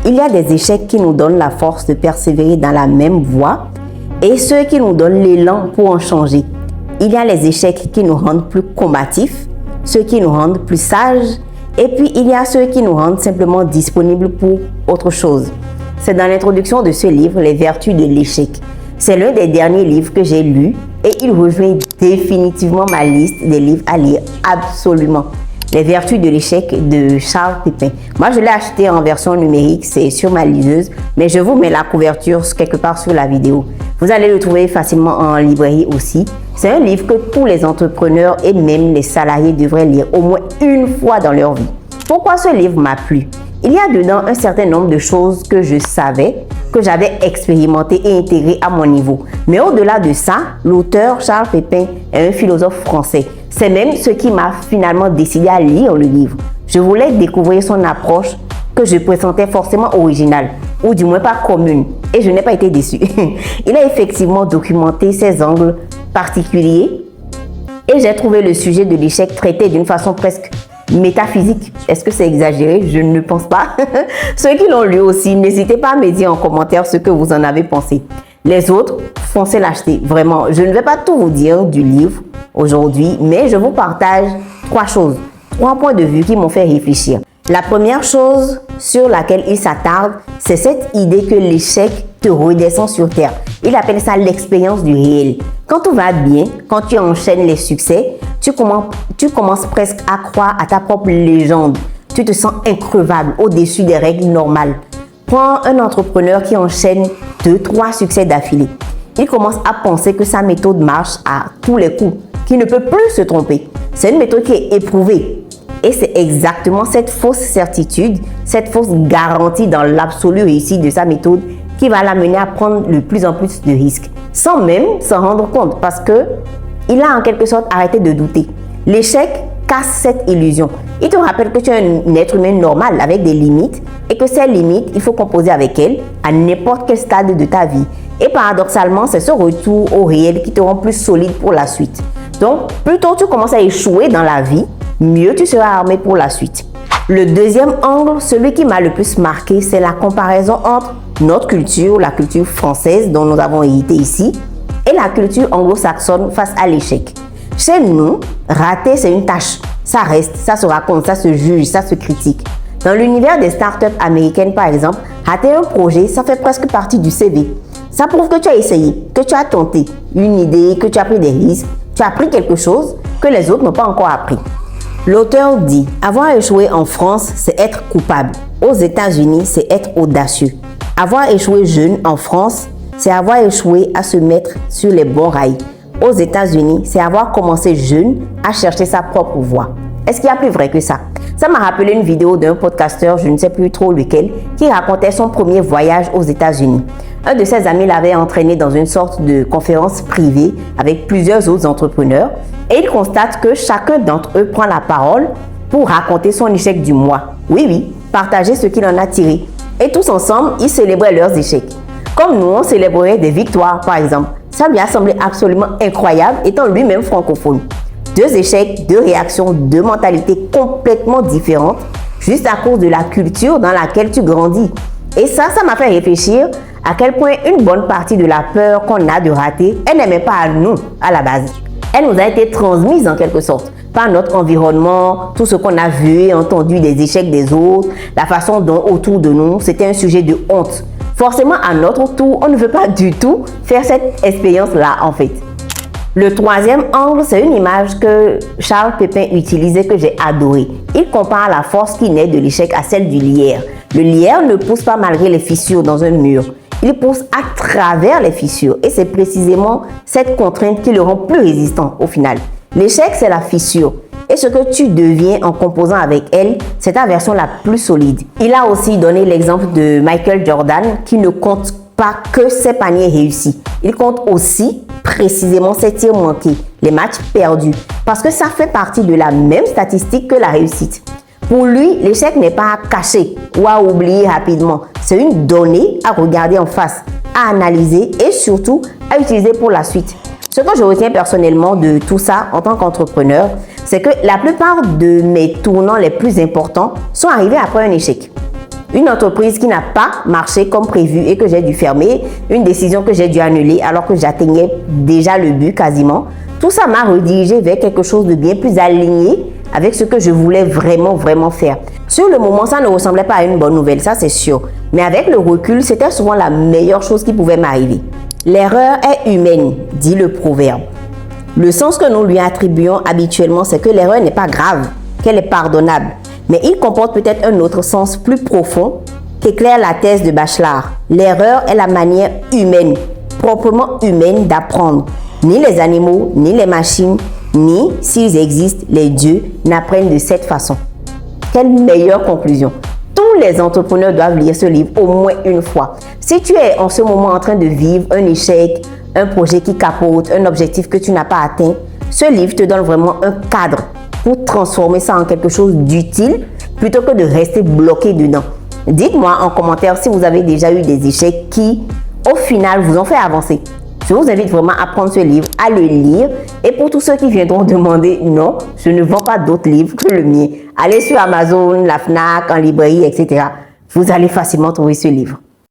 Il y a des échecs qui nous donnent la force de persévérer dans la même voie et ceux qui nous donnent l'élan pour en changer. Il y a les échecs qui nous rendent plus combatifs, ceux qui nous rendent plus sages, et puis il y a ceux qui nous rendent simplement disponibles pour autre chose. C'est dans l'introduction de ce livre, Les vertus de l'échec. C'est l'un des derniers livres que j'ai lu et il rejoint définitivement ma liste des livres à lire absolument. Les vertus de l'échec de Charles Pépin. Moi, je l'ai acheté en version numérique, c'est sur ma liseuse, mais je vous mets la couverture quelque part sur la vidéo. Vous allez le trouver facilement en librairie aussi. C'est un livre que tous les entrepreneurs et même les salariés devraient lire au moins une fois dans leur vie. Pourquoi ce livre m'a plu? Il y a dedans un certain nombre de choses que je savais, que j'avais expérimenté et intégré à mon niveau. Mais au-delà de ça, l'auteur Charles Pépin est un philosophe français. C'est même ce qui m'a finalement décidé à lire le livre. Je voulais découvrir son approche que je pressentais forcément originale, ou du moins pas commune, et je n'ai pas été déçue. Il a effectivement documenté ses angles particuliers et j'ai trouvé le sujet de l'échec traité d'une façon presque métaphysique. Est-ce que c'est exagéré? Je ne pense pas. Ceux qui l'ont lu aussi, n'hésitez pas à me dire en commentaire ce que vous en avez pensé. Les autres, foncez l'acheter. Vraiment, je ne vais pas tout vous dire du livre aujourd'hui, mais je vous partage trois points de vue qui m'ont fait réfléchir. La première chose sur laquelle il s'attarde, c'est cette idée que l'échec te redescend sur terre. Il appelle ça l'expérience du réel. Quand tout va bien, quand tu enchaînes les succès, tu commences presque à croire à ta propre légende. Tu te sens increvable au-dessus des règles normales. Prends un entrepreneur qui enchaîne 2-3 succès d'affilée. Il commence à penser que sa méthode marche à tous les coups, qu'il ne peut plus se tromper. C'est une méthode qui est éprouvée. Et c'est exactement cette fausse certitude, cette fausse garantie dans l'absolue réussite de sa méthode qui va l'amener à prendre de plus en plus de risques, sans même s'en rendre compte, parce que il a en quelque sorte arrêté de douter. L'échec casse cette illusion. Il te rappelle que tu es un être humain normal avec des limites et que ces limites, il faut composer avec elles à n'importe quel stade de ta vie. Et paradoxalement, c'est ce retour au réel qui te rend plus solide pour la suite. Donc, plus tôt tu commences à échouer dans la vie, mieux tu seras armé pour la suite. Le deuxième angle, celui qui m'a le plus marqué, c'est la comparaison entre notre culture, la culture française dont nous avons hérité ici, et la culture anglo-saxonne face à l'échec. Chez nous, rater c'est une tâche. Ça reste, ça se raconte, ça se juge, ça se critique. Dans l'univers des startups américaines par exemple, rater un projet, ça fait presque partie du CV. Ça prouve que tu as essayé, que tu as tenté une idée, que tu as pris des risques, tu as appris quelque chose que les autres n'ont pas encore appris. L'auteur dit, avoir échoué en France, c'est être coupable. Aux États-Unis, c'est être audacieux. Avoir échoué jeune en France, c'est avoir échoué à se mettre sur les bons rails. Aux États-Unis, c'est avoir commencé jeune à chercher sa propre voie. Est-ce qu'il y a plus vrai que ça? Ça m'a rappelé une vidéo d'un podcasteur, je ne sais plus trop lequel, qui racontait son premier voyage aux États-Unis. Un de ses amis l'avait entraîné dans une sorte de conférence privée avec plusieurs autres entrepreneurs et il constate que chacun d'entre eux prend la parole pour raconter son échec du mois. Oui, partager ce qu'il en a tiré. Et tous ensemble, ils célébraient leurs échecs. Comme nous, on célébrait des victoires, par exemple. Ça lui a semblé absolument incroyable, étant lui-même francophone. 2 échecs, 2 réactions, 2 mentalités complètement différentes, juste à cause de la culture dans laquelle tu grandis. Et ça m'a fait réfléchir à quel point une bonne partie de la peur qu'on a de rater, elle n'est même pas à nous, à la base. Elle nous a été transmise en quelque sorte par notre environnement, tout ce qu'on a vu et entendu des échecs des autres, la façon dont autour de nous, c'était un sujet de honte. Forcément, à notre tour, on ne veut pas du tout faire cette expérience-là, en fait. Le troisième angle, c'est une image que Charles Pépin utilisait que j'ai adorée. Il compare la force qui naît de l'échec à celle du lierre. Le lierre ne pousse pas malgré les fissures dans un mur. Il pousse à travers les fissures et c'est précisément cette contrainte qui le rend plus résistant au final. L'échec, c'est la fissure. Et ce que tu deviens en composant avec elle, c'est ta version la plus solide. Il a aussi donné l'exemple de Michael Jordan qui ne compte pas que ses paniers réussis. Il compte aussi précisément ses tirs manqués, les matchs perdus, parce que ça fait partie de la même statistique que la réussite. Pour lui, l'échec n'est pas à cacher ou à oublier rapidement. C'est une donnée à regarder en face, à analyser et surtout à utiliser pour la suite. Ce que je retiens personnellement de tout ça en tant qu'entrepreneur, c'est que la plupart de mes tournants les plus importants sont arrivés après un échec. une entreprise qui n'a pas marché comme prévu et que j'ai dû fermer, une décision que j'ai dû annuler alors que j'atteignais déjà le but quasiment. Tout ça m'a redirigé vers quelque chose de bien plus aligné avec ce que je voulais vraiment faire. Sur le moment, ça ne ressemblait pas à une bonne nouvelle, ça c'est sûr. Mais avec le recul, c'était souvent la meilleure chose qui pouvait m'arriver. L'erreur est humaine, dit le proverbe. Le sens que nous lui attribuons habituellement, c'est que l'erreur n'est pas grave, qu'elle est pardonnable. Mais il comporte peut-être un autre sens plus profond qu'éclaire la thèse de Bachelard. L'erreur est la manière humaine, proprement humaine d'apprendre. Ni les animaux, ni les machines, ni, s'ils existent, les dieux n'apprennent de cette façon. Quelle meilleure conclusion! Tous les entrepreneurs doivent lire ce livre au moins une fois. Si tu es en ce moment en train de vivre un échec, un projet qui capote, un objectif que tu n'as pas atteint, ce livre te donne vraiment un cadre pour transformer ça en quelque chose d'utile plutôt que de rester bloqué dedans. Dites-moi en commentaire si vous avez déjà eu des échecs qui, au final, vous ont fait avancer. Je vous invite vraiment à prendre ce livre, à le lire. Et pour tous ceux qui viendront demander, non, je ne vends pas d'autres livres que le mien. Allez sur Amazon, la Fnac, en librairie, etc. Vous allez facilement trouver ce livre.